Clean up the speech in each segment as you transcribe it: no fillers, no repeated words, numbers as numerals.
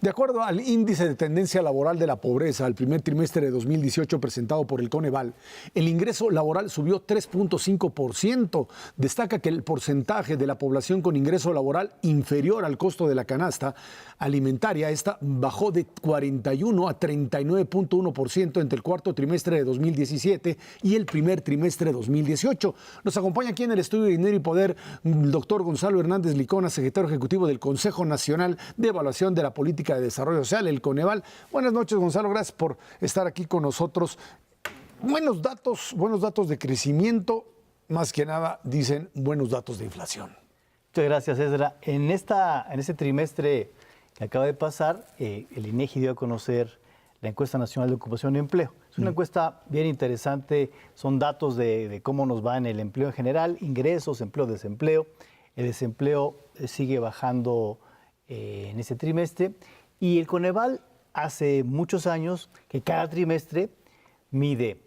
De acuerdo al índice de tendencia laboral de la pobreza al primer trimestre de 2018 presentado por el Coneval, el ingreso laboral subió 3.5%. Destaca que el porcentaje de la población con ingreso laboral inferior al costo de la canasta alimentaria, esta bajó de 41 a 39.1% entre el cuarto trimestre de 2017 y el primer trimestre de 2018. Nos acompaña aquí en el estudio de Dinero y Poder el doctor Gonzalo Hernández Licona, secretario ejecutivo del Consejo Nacional de Evaluación de la Política de Desarrollo Social, el Coneval. Buenas noches, Gonzalo, gracias por estar aquí con nosotros. Buenos datos de crecimiento, más que nada dicen buenos datos de inflación. Muchas gracias, Ezra. En este trimestre que acaba de pasar, el INEGI dio a conocer la encuesta nacional de ocupación y empleo. Es una encuesta bien interesante, son datos de cómo nos va en el empleo en general, ingresos, empleo, desempleo. El desempleo sigue bajando en este trimestre y el Coneval hace muchos años que cada trimestre mide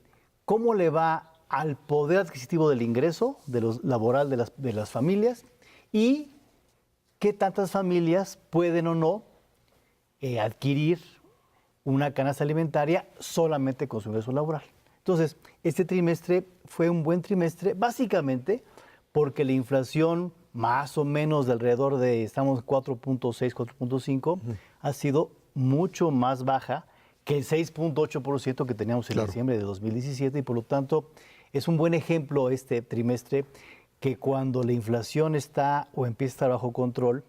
cómo le va al poder adquisitivo del ingreso laboral de las familias y qué tantas familias pueden o no adquirir una canasta alimentaria solamente con su ingreso laboral. Entonces, este trimestre fue un buen trimestre, básicamente porque la inflación más o menos de alrededor de, estamos 4.6, 4.5, ha sido mucho más baja que el 6.8% que teníamos en diciembre de 2017 y por lo tanto es un buen ejemplo este trimestre que cuando la inflación está o empieza a estar bajo control,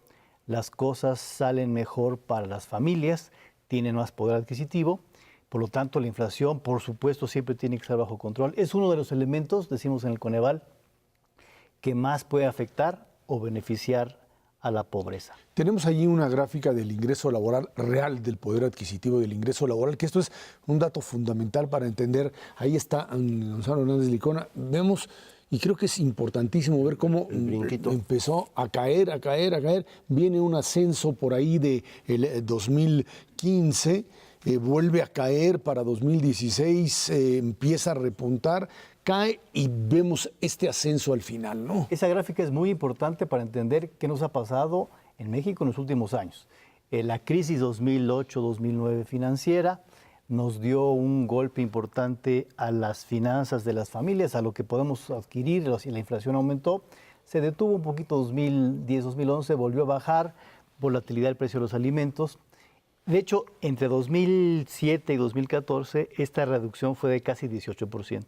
las cosas salen mejor para las familias, tienen más poder adquisitivo, por lo tanto la inflación por supuesto siempre tiene que estar bajo control. Es uno de los elementos, decimos en el Coneval, que más puede afectar o beneficiar a la pobreza. Tenemos allí una gráfica del ingreso laboral real, del poder adquisitivo del ingreso laboral, que esto es un dato fundamental para entender. Ahí está Gonzalo Hernández Licona. Vemos, y creo que es importantísimo ver cómo empezó a caer. Viene un ascenso por ahí de el 2015, vuelve a caer para 2016, empieza a repuntar, cae y vemos este ascenso al final, ¿no? Esa gráfica es muy importante para entender qué nos ha pasado en México en los últimos años. La crisis 2008-2009 financiera nos dio un golpe importante a las finanzas de las familias, a lo que podemos adquirir, la inflación aumentó, se detuvo un poquito 2010-2011, volvió a bajar, volatilidad del precio de los alimentos. De hecho, entre 2007 y 2014, esta reducción fue de casi 18%.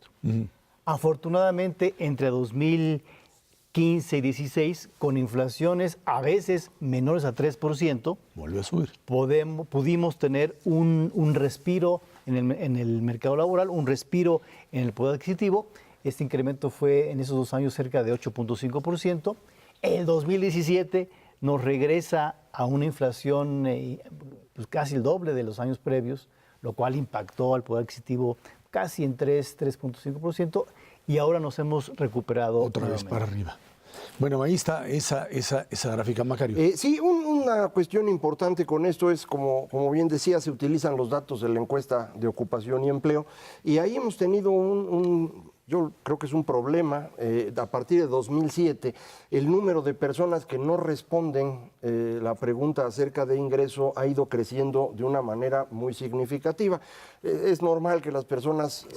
Afortunadamente, entre 2015 y 2016, con inflaciones a veces menores a 3%, volvió a subir. Pudimos tener un respiro en el mercado laboral, un respiro en el poder adquisitivo. Este incremento fue en esos 2 años cerca de 8.5%. El 2017 nos regresa a una inflación pues casi el doble de los años previos, lo cual impactó al poder adquisitivo casi en 3.5%, y ahora nos hemos recuperado otra vez para arriba. Bueno, ahí está esa gráfica, Macario. Sí, una cuestión importante con esto es, como bien decía, se utilizan los datos de la encuesta de ocupación y empleo, y ahí hemos tenido yo creo que es un problema. A partir de 2007, el número de personas que no responden la pregunta acerca de ingreso ha ido creciendo de una manera muy significativa. Es normal que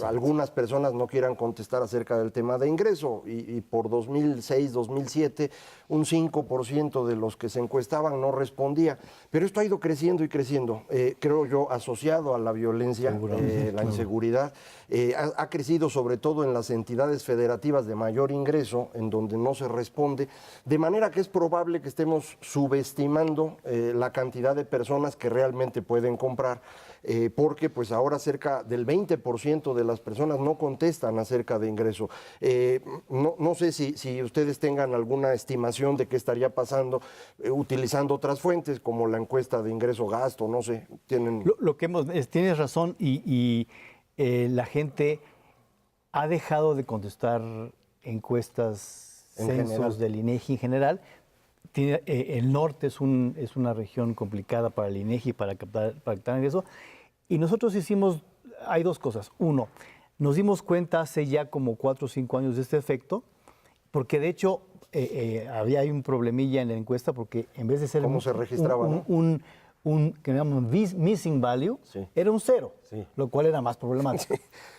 algunas personas no quieran contestar acerca del tema de ingreso, y por 2006, 2007, un 5% de los que se encuestaban no respondía. Pero esto ha ido creciendo y creciendo, creo yo, asociado a la violencia, la inseguridad. Ha crecido sobre todo en las entidades federativas de mayor ingreso, en donde no se responde, de manera que es probable que estemos subestimando la cantidad de personas que realmente pueden comprar, porque pues ahora cerca del 20% de las personas no contestan acerca de ingreso. No sé si ustedes tengan alguna estimación de qué estaría pasando utilizando otras fuentes, como la encuesta de ingreso-gasto, no sé. Tienes razón, y la gente ha dejado de contestar encuestas, censos del INEGI en general. El norte es una región complicada para el INEGI para captar ingreso. Y nosotros hay 2 cosas. Uno, nos dimos cuenta hace ya como 4 o 5 años de este efecto, porque de hecho hay un problemilla en la encuesta, porque en vez de ser ¿cómo se registraba, que llamamos missing value, Sí. era un 0, Sí. lo cual era más problemático.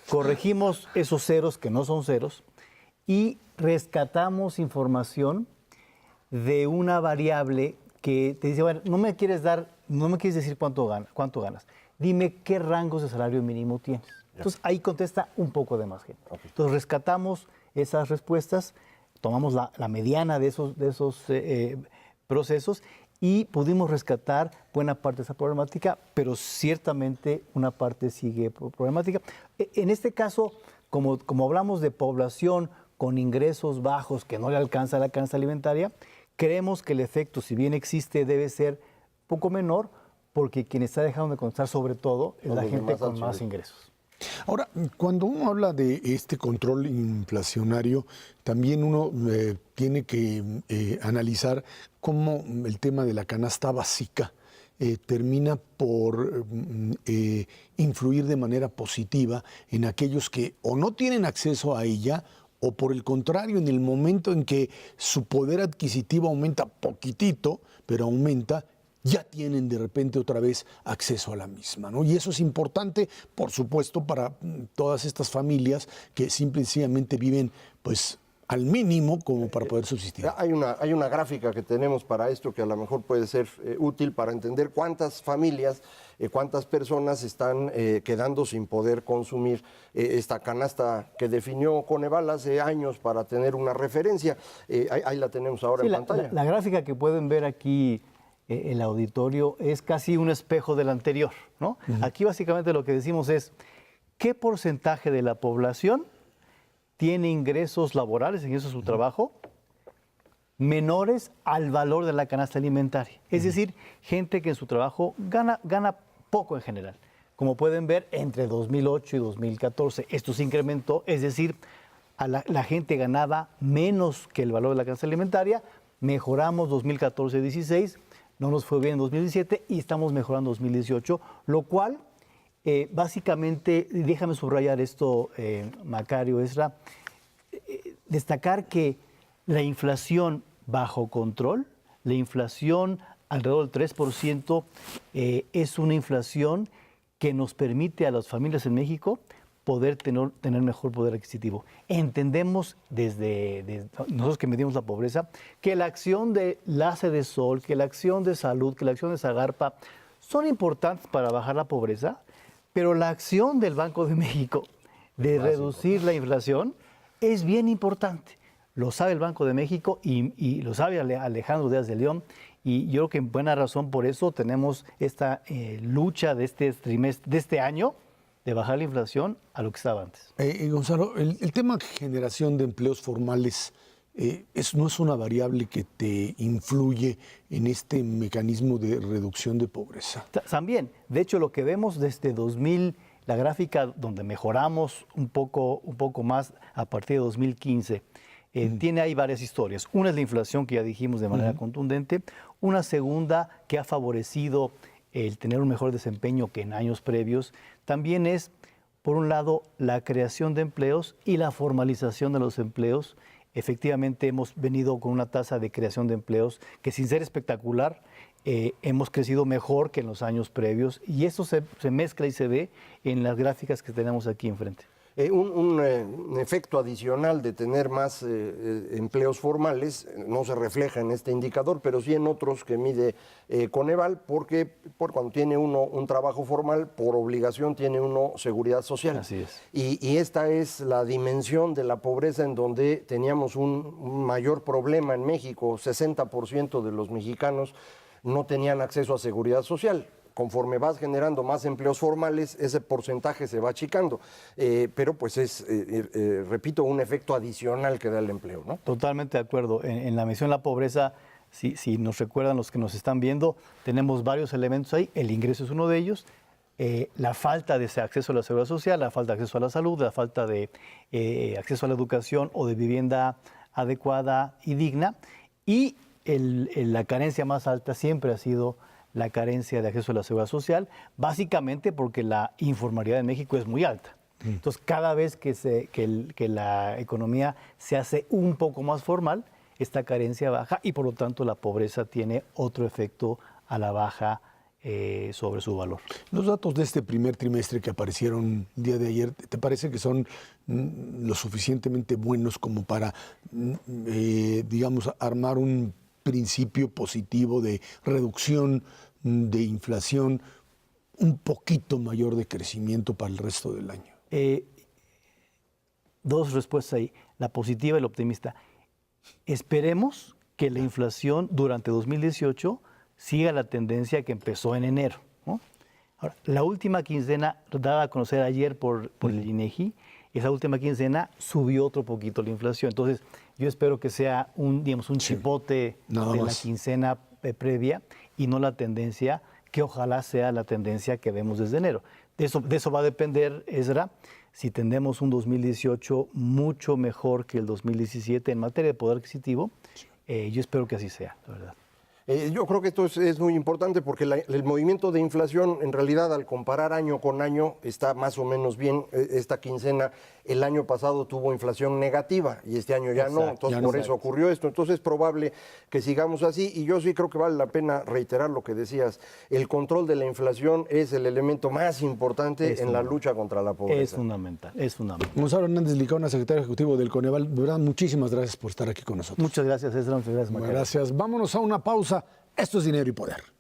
Corregimos esos ceros que no son ceros y rescatamos información de una variable que te dice, bueno, no me quieres decir cuánto ganas, dime qué rangos de salario mínimo tienes. Entonces ahí contesta un poco de más gente. Okay. Entonces rescatamos esas respuestas, tomamos la mediana de esos procesos y pudimos rescatar buena parte de esa problemática, pero ciertamente una parte sigue problemática. En este caso, como hablamos de población con ingresos bajos que no le alcanza la canasta alimentaria, creemos que el efecto, si bien existe, debe ser poco menor, porque quien está dejando de contestar sobre todo es Son la los de gente más con alto más nivel. ingresos. Ahora, cuando uno habla de este control inflacionario, también uno tiene que analizar cómo el tema de la canasta básica termina por influir de manera positiva en aquellos que o no tienen acceso a ella, o por el contrario, en el momento en que su poder adquisitivo aumenta poquitito, pero aumenta, ya tienen de repente otra vez acceso a la misma, ¿no? Y eso es importante, por supuesto, para todas estas familias que simple y sencillamente viven, pues, al mínimo como para poder subsistir. Hay una gráfica que tenemos para esto que a lo mejor puede ser útil para entender cuántas familias, cuántas personas están quedando sin poder consumir esta canasta que definió Coneval hace años para tener una referencia. Ahí la tenemos ahora Sí, en pantalla. la gráfica que pueden ver aquí el auditorio es casi un espejo del anterior, ¿no? Aquí básicamente lo que decimos es qué porcentaje de la población tiene ingresos laborales, en eso es su trabajo, menores al valor de la canasta alimentaria. Es decir, gente que en su trabajo gana poco en general. Como pueden ver, entre 2008 y 2014 esto se incrementó, es decir, la gente ganaba menos que el valor de la canasta alimentaria, mejoramos 2014-16, no nos fue bien en 2017 y estamos mejorando 2018, lo cual básicamente, déjame subrayar esto, Macario, Ezra, destacar que la inflación bajo control, la inflación alrededor del 3%, es una inflación que nos permite a las familias en México poder tener mejor poder adquisitivo. Entendemos desde nosotros que medimos la pobreza, que la acción de la Sedesol, que la acción de salud, que la acción de Zagarpa son importantes para bajar la pobreza, pero la acción del Banco de México de reducir la inflación es bien importante. Lo sabe el Banco de México y lo sabe Alejandro Díaz de León. Y yo creo que en buena razón por eso tenemos esta lucha de este trimestre, de este año, de bajar la inflación a lo que estaba antes. Gonzalo, el tema generación de empleos formales no es una variable que te influye en este mecanismo de reducción de pobreza. También, de hecho, lo que vemos desde 2000, la gráfica donde mejoramos un poco más a partir de 2015, tiene ahí varias historias. Una es la inflación que ya dijimos de manera contundente, una segunda que ha favorecido el tener un mejor desempeño que en años previos, también es, por un lado, la creación de empleos y la formalización de los empleos. Efectivamente, hemos venido con una tasa de creación de empleos que, sin ser espectacular, hemos crecido mejor que en los años previos, y eso se mezcla y se ve en las gráficas que tenemos aquí enfrente. Un efecto adicional de tener más empleos formales no se refleja en este indicador, pero sí en otros que mide Coneval, porque cuando tiene uno un trabajo formal, por obligación tiene uno seguridad social. Así es. Y esta es la dimensión de la pobreza en donde teníamos un mayor problema en México. 60% de los mexicanos no tenían acceso a seguridad social. Conforme vas generando más empleos formales, ese porcentaje se va achicando. Pero pues es, repito, un efecto adicional que da el empleo, ¿no? Totalmente de acuerdo. En la medición de la pobreza, si nos recuerdan los que nos están viendo, tenemos varios elementos ahí. El ingreso es uno de ellos. La falta de ese acceso a la seguridad social, la falta de acceso a la salud, la falta de acceso a la educación o de vivienda adecuada y digna. Y la carencia más alta siempre ha sido la carencia de acceso a la seguridad social, básicamente porque la informalidad en México es muy alta. Entonces, cada vez que la economía se hace un poco más formal, esta carencia baja y por lo tanto la pobreza tiene otro efecto a la baja sobre su valor. Los datos de este primer trimestre que aparecieron el día de ayer, ¿te parece que son lo suficientemente buenos como para, digamos, armar un principio positivo de reducción de inflación, un poquito mayor de crecimiento para el resto del año? Dos respuestas ahí, la positiva y la optimista. Esperemos que la inflación durante 2018 siga la tendencia que empezó en enero, ¿no? Ahora, la última quincena dada a conocer ayer por el INEGI, esa última quincena subió otro poquito la inflación. Entonces, yo espero que sea un chipote de la quincena previa y no la tendencia, que ojalá sea la tendencia que vemos desde enero. De eso va a depender, Ezra, si tendremos un 2018 mucho mejor que el 2017 en materia de poder adquisitivo. Yo espero que así sea, la verdad. Yo creo que esto es muy importante porque el movimiento de inflación, en realidad, al comparar año con año, está más o menos bien. Esta quincena, el año pasado tuvo inflación negativa y este año ya no, entonces por eso ocurrió esto. Entonces es probable que sigamos así y yo sí creo que vale la pena reiterar lo que decías. El control de la inflación es el elemento más importante en la lucha contra la pobreza. Es fundamental, es fundamental. Gonzalo Hernández Licona, secretario ejecutivo del Coneval, de verdad, muchísimas gracias por estar aquí con nosotros. Muchas gracias, Ezra. Muchas gracias, Macario. Gracias. Vámonos a una pausa. Esto es Dinero y Poder.